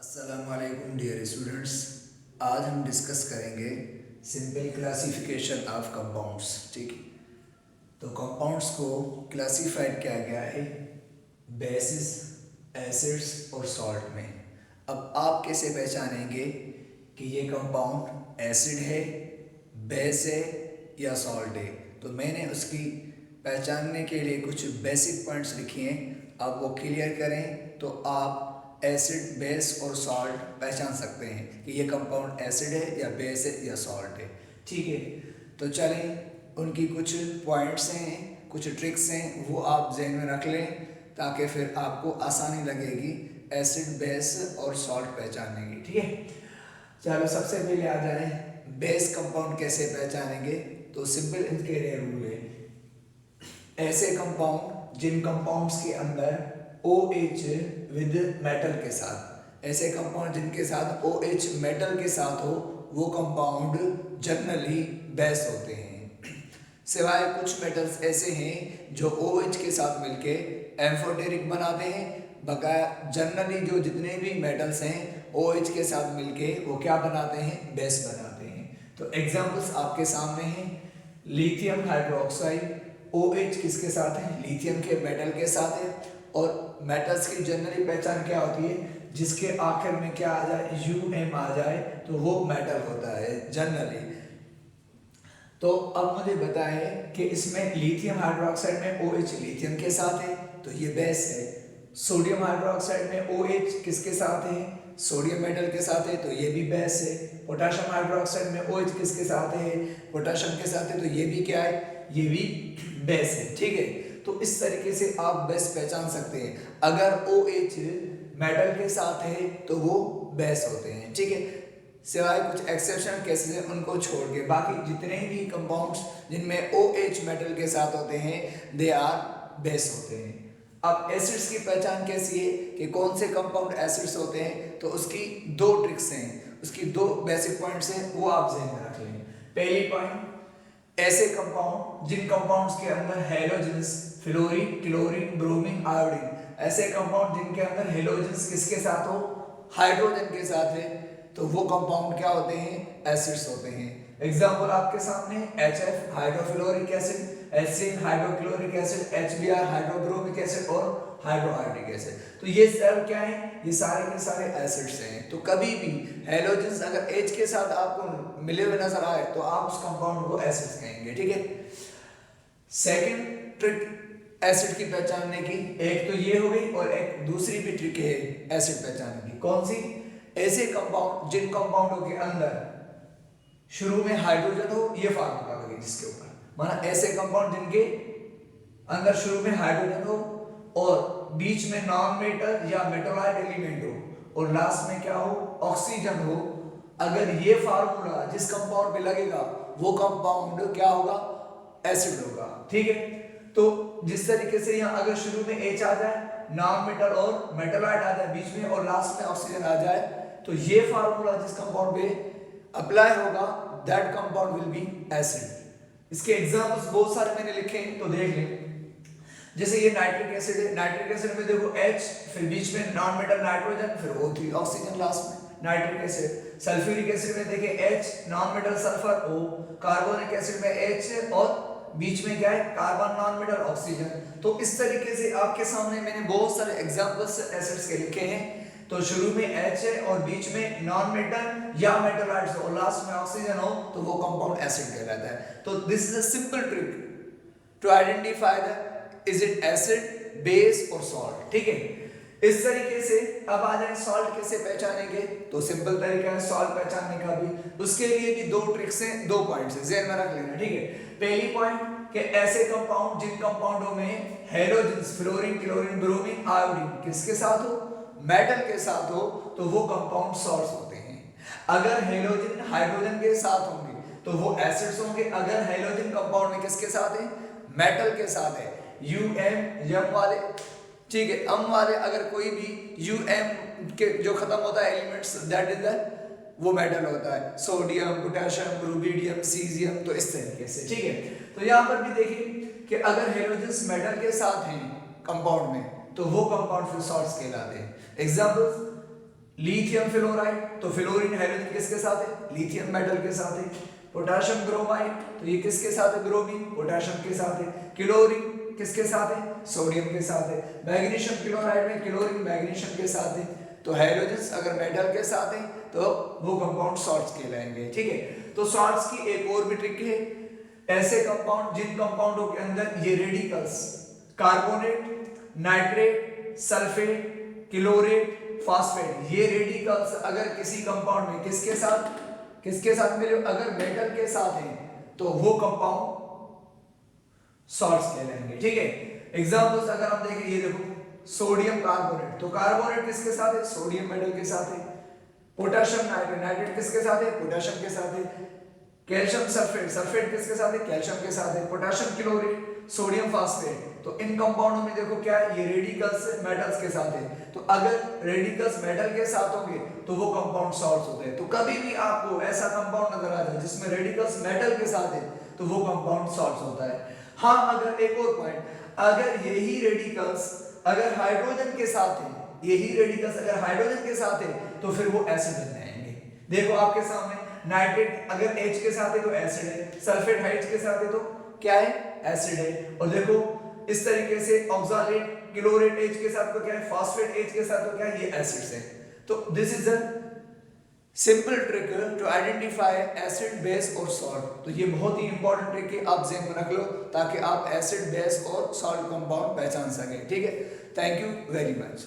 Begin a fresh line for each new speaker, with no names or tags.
अस्सलामुअलैकुम dear students. आज हम डिस्कस करेंगे सिंपल क्लासिफिकेशन ऑफ कंपाउंड्स। ठीक, तो कंपाउंड्स को क्लासिफाइड किया गया है बेसिस, एसिड्स और सॉल्ट में। अब आप कैसे पहचानेंगे कि ये कंपाउंड एसिड है, बेस है या सॉल्ट है? तो मैंने उसकी पहचानने के लिए कुछ बेसिक पॉइंट्स लिखे हैं, आप वो क्लियर करें तो आप एसिड, बेस और सॉल्ट पहचान सकते हैं कि ये कंपाउंड एसिड है या बेस है या सॉल्ट है। ठीक है, तो चलें उनकी कुछ पॉइंट्स हैं, कुछ ट्रिक्स हैं, वो आप जहन में रख लें ताकि फिर आपको आसानी लगेगी एसिड, बेस और सॉल्ट पहचानने की। ठीक है, चलो सबसे पहले आ जाए बेस कंपाउंड कैसे पहचानेंगे। तो सिंपल इनके लिए रूल है, ऐसे कंपाउंड जिन कंपाउंड्स के अंदर OH विद मेटल के साथ, ऐसे कंपाउंड जिनके साथ OH मेटल के साथ हो वो कंपाउंड जनरली बेस होते हैं। सिवाय कुछ मेटल्स ऐसे हैं जो OH के साथ मिलके एम्फोटेरिक बनाते हैं, बकाया जनरली जो जितने भी मेटल्स हैं OH के साथ मिलके वो क्या बनाते हैं, बेस बनाते हैं। तो एग्जांपल्स आपके सामने हैं, लिथियम हाइड्रोक्साइड OH किसके साथ है, लिथियम के मेटल के साथ है। और मेटल्स की जनरली पहचान क्या होती है, जिसके आखिर में क्या आ जाए, UM आ जाए तो वो मेटल होता है जनरली। तो अब मुझे बताएं कि इसमें लिथियम हाइड्रोक्साइड में OH लिथियम के साथ है तो ये बेस है। सोडियम हाइड्रोक्साइड में OH किसके साथ है, सोडियम मेटल के साथ है तो ये भी बेस है। पोटेशियम हाइड्रोक्साइड में OH किसके साथ है, पोटेशियम के साथ है तो ये भी क्या है, ये भी बेस है। ठीक है, तो इस तरीके से आप बेस पहचान सकते हैं। अगर OH मेटल के साथ है तो वो बेस होते हैं। ठीक है, सिवाय कुछ एक्सेप्शन केसेस हैं उनको छोड़ के बाकी जितने भी कंपाउंड्स जिनमें OH मेटल के साथ होते हैं दे आर बेस होते हैं। अब एसिड्स की पहचान कैसी है कि कौन से कंपाउंड एसिड्स होते हैं, तो उसकी दो ट्रिक्स हैं, उसकी दो बेसिक पॉइंट्स हैं, वो आप ध्यान में रख लें। पहली पॉइंट, ऐसे कंपाउंड जिन कंपाउंड्स के अंदर halogens, fluorine, chlorine, bromine, iodine, ऐसे कंपाउंड जिनके अंदर हेलोजेंस किसके साथ हो, हाइड्रोजन के साथ है तो वो कंपाउंड क्या होते हैं, एसिड्स होते हैं। एग्जांपल आपके सामने HF hydrofluoric acid, HCl hydrochloric acid, HBr hydrobromic acid और हाइड्रोआयोडिक एसिड। तो ये सब क्या है, ये सारे के सारे एसिड्स हैं। तो कभी भी हेलोजेंस अगर H के साथ आपको मिले हुए नजर आए तो आप उस कंपाउंड को एसिड्स कहेंगे। ठीक है, सेकंड ट्रिक एसिड की पहचानने की, एक तो ये हो गई और एक दूसरी भी ट्रिक है एसिड पहचानने की। कौन सी, ऐसे कंपाउंड जिन कंपाउंडों के अंदर शुरू में हाइड्रोजन हो, ये फार्मूला लगे जिसके ऊपर, माना ऐसे कंपाउंड जिनके अंदर शुरू में हाइड्रोजन हो और बीच में नॉन मेटल या मेटलाइड एलिमेंट हो और लास्ट में क्या हो, ऑक्सीजन हो। अगर ये फार्मूला जिस कंपाउंड पे लगेगा वो कंपाउंड क्या होगा, एसिड होगा। ठीक है, तो जिस तरीके से यहाँ अगर शुरू में H आ जाए, नॉन मेटल और मेटलाइड आ जाए बीच में और लास्ट में ऑक्सीजन आ जाए, तो ये फार्मूला जिस कंपाउंड पे अप्लाई होगा that compound will be acid. इसके एग्जांपल्स बहुत सारे मैंने लिखे हैं तो देख लें। जैसे ये नाइट्रिक एसिड है, नाइट्रिक एसिड में देखो H, फिर बीच में नॉन मेटल नाइट्रोजन, फिर O3 ऑक्सीजन लास्ट में, नाइट्रिक एसिड। सल्फ्यूरिक एसिड में देखिए H, non metal sulphur O, carbonic acid में H और बीच में क्या है, कार्बन, नॉन मेटल ऑक्सीजन। तो इस तरीके से आपके सामने मैंने बहुत सारे एग्जांपल्स एसिड्स के लिखे हैं। तो शुरू में H है और बीच में नॉन मेटल या मेटलाइड्स और लास्ट में ऑक्सीजन हो तो वो कंपाउंड एसिड कहलाता है। तो this is a simple trick to identify the is it acid, base और सॉल्ट। ठीक है, इस तरीके से अब आ जाए सॉल्ट कैसे पहचानेंगे। तो सिंपल तरीका है सॉल्ट पहचानने का भी, उसके लिए भी दो ट्रिक्स हैं, दो पॉइंट्स हैं, ध्यान में रख लेना। ठीक है, पहली पॉइंट कि ऐसे कंपाउंड जिन कंपाउंडों में halogens, fluorine, chlorine, bromine, iodine किसके साथ हो, मेटल के साथ हो तो वो कंपाउंड सॉल्ट्स होते हैं। अगर हेलोजन हाइड्रोजन के साथ होंगे तो वो एसिड्स होंगे। अगर हेलोजन कंपाउंड में किसके साथ है, मेटल के साथ है, UM वाले, ठीक है, अम वाले अगर कोई भी UM के जो खत्म होता है एलिमेंट्स दैट इज द वो मेटल होता है, सोडियम, पोटेशियम, रुबिडियम, सीजियम। तो इस तरीके से। ठीक है, तो यहाँ पर भी देखिए कि अगर हेलोजेंस मेटल के साथ हैं कंपाउंड में तो वो कंपाउंड फिर सॉल्ट्स कहलाते हैं। एग्जांपल्स, लिथियम फ्लोराइड, तो फ्लोरीन हाइड्रोजन किसके साथ है, लिथियम मेटल के साथ है। पोटेशियम ब्रोमाइड, तो ये किसके साथ है, ब्रोमीन पोटेशियम के साथ है। क्लोरीन किसके साथ है, सोडियम के साथ है। मैग्नीशियम क्लोराइड में क्लोरीन मैग्नीशियम के साथ है। तो हाइड्रोजन अगर मेटल के साथ है तो वो कंपाउंड सॉल्ट्स कहलाएंगे, ठीक है। तो सॉल्ट्स की एक और भी ट्रिक है, ऐसे कंपाउंड जिन कंपाउंडों के अंदर ये radicals carbonate, nitrate, sulphate, chlorate, phosphate, ये रेडिकल्स अगर किसी कंपाउंड में किसके साथ मिले, अगर मेटल के साथ है तो वो कंपाउंड सॉल्ट्स कहलाएंगे, ठीक है। एग्जांपल्स अगर हम देखें, ये देखो सोडियम कार्बोनेट, तो कार्बोनेट किसके साथ है, सोडियम मेटल के साथ है। पोटेशियम नाइट्रेट, नाइट्रेट किसके साथ है, पोटेशियम के साथ है। कैल्शियम सल्फेट, सल्फेट किसके साथ है, कैल्शियम के साथ है। पोटेशियम क्लोरेट, सोडियम फास्फेट, तो इन कंपाउंडों में देखो क्या है, ये रेडिकल्स मेटल्स के साथ है। तो अगर रेडिकल्स मेटल के साथ होंगे तो वो कंपाउंड सॉल्ट्स होते हैं। तो कभी भी आपको ऐसा कंपाउंड नजर आ जाए जिसमें रेडिकल्स मेटल के साथ है तो वो कंपाउंड सॉल्ट्स होता है। हाँ, अगर एक और पॉइंट, अगर यही रेडिकल्स अगर हाइड्रोजन के साथ है, यही रेडिकल्स अगर हाइड्रोजन के साथ है तो फिर वो एसिड बन जाएंगे। देखो आपके सामने नाइट्रेट अगर H के साथ है तो एसिड है, सल्फेट H के साथ है तो क्या है, एसिड है। और देखो इस तरीके से ऑक्सालेट क्लोरेट H के साथ तो क्या है, फास्फेट H के साथ तो क्या है, ये एसिड्स है। तो this is the simple trick to identify acid, base और सॉल्ट। तो ये बहुत ही इंपॉर्टेंट ट्रिक है, आप ज़हन में रख लो ताकि आप एसिड, बेस और सॉल्ट कंपाउंड पहचान सकें, ठीक है। Thank you very much.